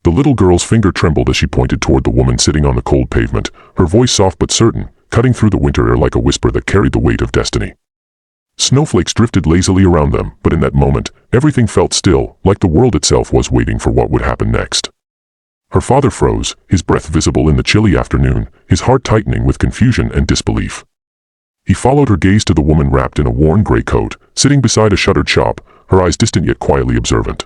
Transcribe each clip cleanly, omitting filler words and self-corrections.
The little girl's finger trembled as she pointed toward the woman sitting on the cold pavement, her voice soft but certain, cutting through the winter air like a whisper that carried the weight of destiny. Snowflakes drifted lazily around them, but in that moment, everything felt still, like the world itself was waiting for what would happen next. Her father froze, his breath visible in the chilly afternoon, his heart tightening with confusion and disbelief. He followed her gaze to the woman wrapped in a worn gray coat, sitting beside a shuttered shop, her eyes distant yet quietly observant.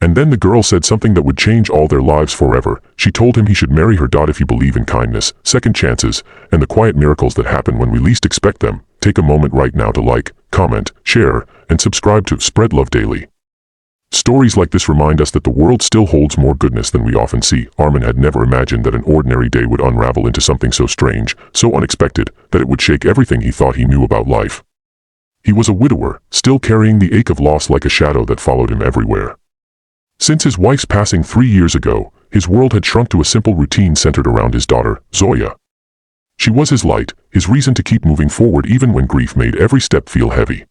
And then the girl said something that would change all their lives forever. She told him he should marry her daughter if you believe in kindness, second chances, and the quiet miracles that happen when we least expect them. Take a moment right now to like, comment, share, and subscribe to Spread Love Daily. Stories like this remind us that the world still holds more goodness than we often see. Armin had never imagined that an ordinary day would unravel into something so strange, so unexpected, that it would shake everything he thought he knew about life. He was a widower, still carrying the ache of loss like a shadow that followed him everywhere. Since his wife's passing 3 years ago, his world had shrunk to a simple routine centered around his daughter, Zoya. She was his light, his reason to keep moving forward even when grief made every step feel heavy.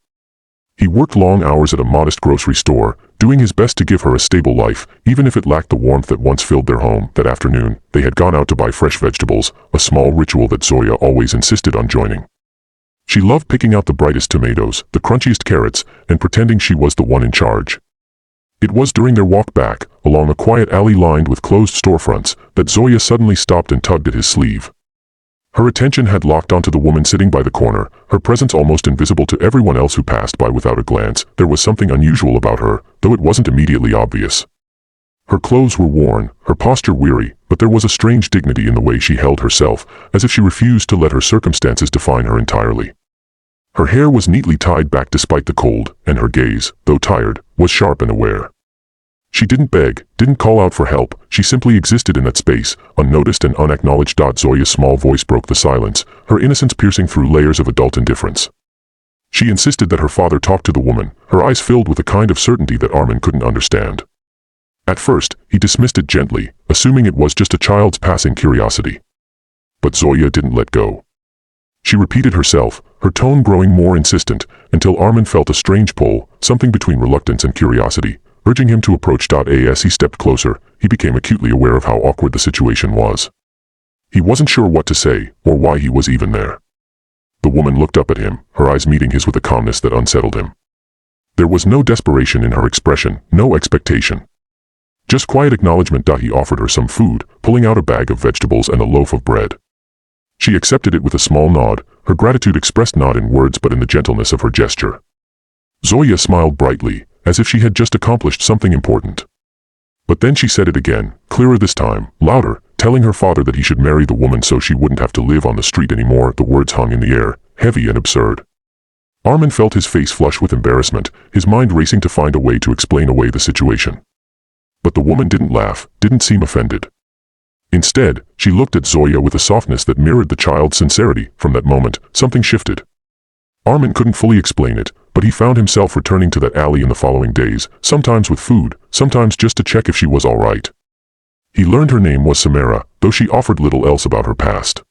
He worked long hours at a modest grocery store, doing his best to give her a stable life, even if it lacked the warmth that once filled their home. That afternoon, they had gone out to buy fresh vegetables, a small ritual that Zoya always insisted on joining. She loved picking out the brightest tomatoes, the crunchiest carrots, and pretending she was the one in charge. It was during their walk back, along a quiet alley lined with closed storefronts, that Zoya suddenly stopped and tugged at his sleeve. Her attention had locked onto the woman sitting by the corner, her presence almost invisible to everyone else who passed by without a glance. There was something unusual about her, though it wasn't immediately obvious. Her clothes were worn, her posture weary, but there was a strange dignity in the way she held herself, as if she refused to let her circumstances define her entirely. Her hair was neatly tied back despite the cold, and her gaze, though tired, was sharp and aware. She didn't beg, didn't call out for help, she simply existed in that space, unnoticed and unacknowledged. Zoya's small voice broke the silence, her innocence piercing through layers of adult indifference. She insisted that her father talk to the woman, her eyes filled with a kind of certainty that Armin couldn't understand. At first, he dismissed it gently, assuming it was just a child's passing curiosity. But Zoya didn't let go. She repeated herself, her tone growing more insistent, until Armin felt a strange pull, something between reluctance and curiosity, urging him to approach. As he stepped closer, he became acutely aware of how awkward the situation was. He wasn't sure what to say, or why he was even there. The woman looked up at him, her eyes meeting his with a calmness that unsettled him. There was no desperation in her expression, no expectation. Just quiet acknowledgement. He offered her some food, pulling out a bag of vegetables and a loaf of bread. She accepted it with a small nod, her gratitude expressed not in words but in the gentleness of her gesture. Zoya smiled brightly, as if she had just accomplished something important. But then she said it again, clearer this time, louder, telling her father that he should marry the woman so she wouldn't have to live on the street anymore. The words hung in the air, heavy and absurd. Armin felt his face flush with embarrassment, his mind racing to find a way to explain away the situation. But the woman didn't laugh, didn't seem offended. Instead, she looked at Zoya with a softness that mirrored the child's sincerity. From that moment, something shifted. Armin couldn't fully explain it, but he found himself returning to that alley in the following days, sometimes with food, sometimes just to check if she was all right. He learned her name was Samara, though she offered little else about her past.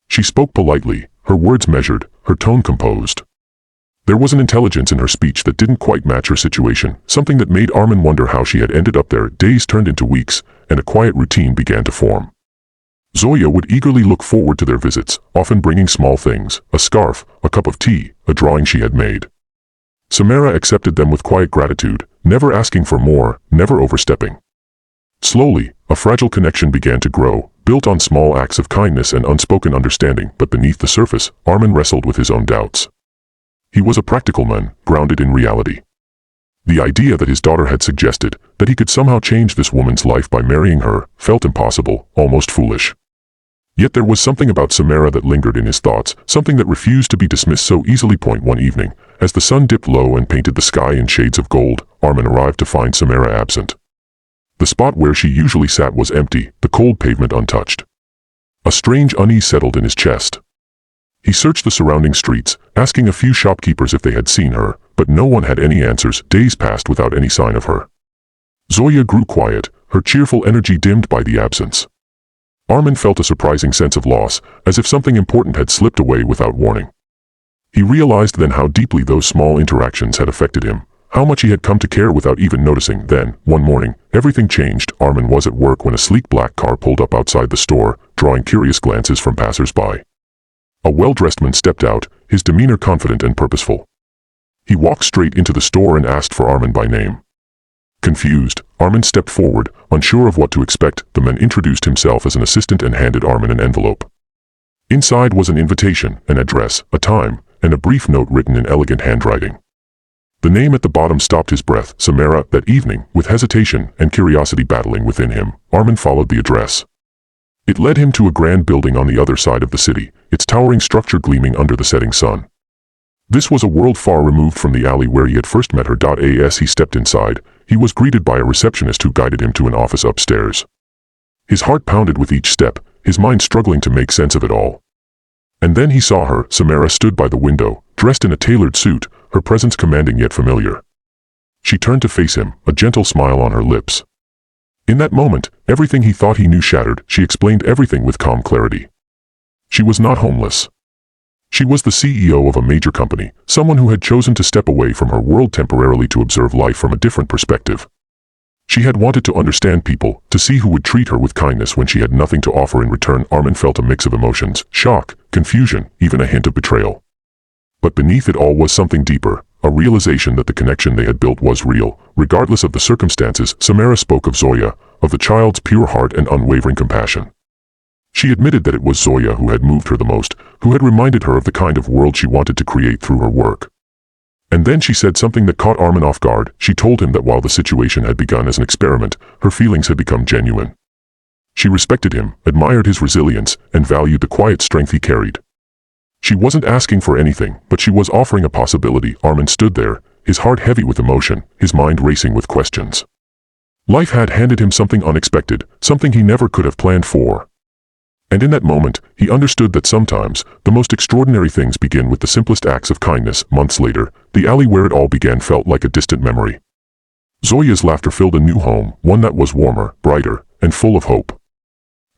She spoke politely, her words measured, her tone composed. There was an intelligence in her speech that didn't quite match her situation, something that made Armin wonder how she had ended up there. Days turned into weeks, and a quiet routine began to form. Zoya would eagerly look forward to their visits, often bringing small things, a scarf, a cup of tea, a drawing she had made. Samara accepted them with quiet gratitude, never asking for more, never overstepping. Slowly, a fragile connection began to grow, built on small acts of kindness and unspoken understanding. But beneath the surface, Armin wrestled with his own doubts. He was a practical man, grounded in reality. The idea that his daughter had suggested, that he could somehow change this woman's life by marrying her, felt impossible, almost foolish. Yet there was something about Samara that lingered in his thoughts, something that refused to be dismissed so easily. One evening, as the sun dipped low and painted the sky in shades of gold, Armin arrived to find Samara absent. The spot where she usually sat was empty, the cold pavement untouched. A strange unease settled in his chest. He searched the surrounding streets, asking a few shopkeepers if they had seen her, but no one had any answers. Days passed without any sign of her. Zoya grew quiet, her cheerful energy dimmed by the absence. Armin felt a surprising sense of loss, as if something important had slipped away without warning. He realized then how deeply those small interactions had affected him, how much he had come to care without even noticing. Then, one morning, everything changed. Armin was at work when a sleek black car pulled up outside the store, drawing curious glances from passers-by. A well-dressed man stepped out, his demeanor confident and purposeful. He walked straight into the store and asked for Armin by name. Confused, Armin stepped forward, unsure of what to expect. The man introduced himself as an assistant and handed Armin an envelope. Inside was an invitation, an address, a time, and a brief note written in elegant handwriting. The name at the bottom stopped his breath. Samara. That evening, with hesitation and curiosity battling within him, Armin followed the address. It led him to a grand building on the other side of the city, its towering structure gleaming under the setting sun. This was a world far removed from the alley where he had first met her. As he stepped inside, he was greeted by a receptionist who guided him to an office upstairs. His heart pounded with each step, his mind struggling to make sense of it all. And then he saw her. Samara stood by the window, dressed in a tailored suit, her presence commanding yet familiar. She turned to face him, a gentle smile on her lips. In that moment, everything he thought he knew shattered. She explained everything with calm clarity. She was not homeless. She was the CEO of a major company, someone who had chosen to step away from her world temporarily to observe life from a different perspective. She had wanted to understand people, to see who would treat her with kindness when she had nothing to offer in return. Armin felt a mix of emotions, shock, confusion, even a hint of betrayal. But beneath it all was something deeper, a realization that the connection they had built was real, regardless of the circumstances. Samara spoke of Zoya, of the child's pure heart and unwavering compassion. She admitted that it was Zoya who had moved her the most, who had reminded her of the kind of world she wanted to create through her work. And then she said something that caught Armin off guard. She told him that while the situation had begun as an experiment, her feelings had become genuine. She respected him, admired his resilience, and valued the quiet strength he carried. She wasn't asking for anything, but she was offering a possibility. Armin stood there, his heart heavy with emotion, his mind racing with questions. Life had handed him something unexpected, something he never could have planned for. And in that moment, he understood that sometimes, the most extraordinary things begin with the simplest acts of kindness. Months later, the alley where it all began felt like a distant memory. Zoya's laughter filled a new home, one that was warmer, brighter, and full of hope.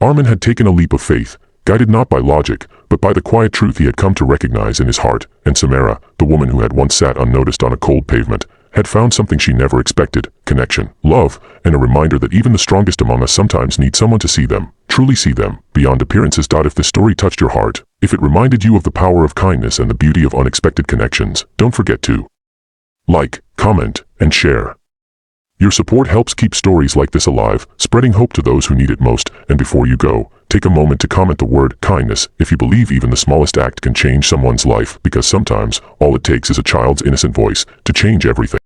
Armin had taken a leap of faith, guided not by logic, but by the quiet truth he had come to recognize in his heart. And Samara, the woman who had once sat unnoticed on a cold pavement, had found something she never expected: connection, love, and a reminder that even the strongest among us sometimes need someone to see them, truly see them, beyond appearances. If this story touched your heart, if it reminded you of the power of kindness and the beauty of unexpected connections, don't forget to like, comment, and share. Your support helps keep stories like this alive, spreading hope to those who need it most. And before you go, take a moment to comment the word kindness if you believe even the smallest act can change someone's life, because sometimes all it takes is a child's innocent voice to change everything.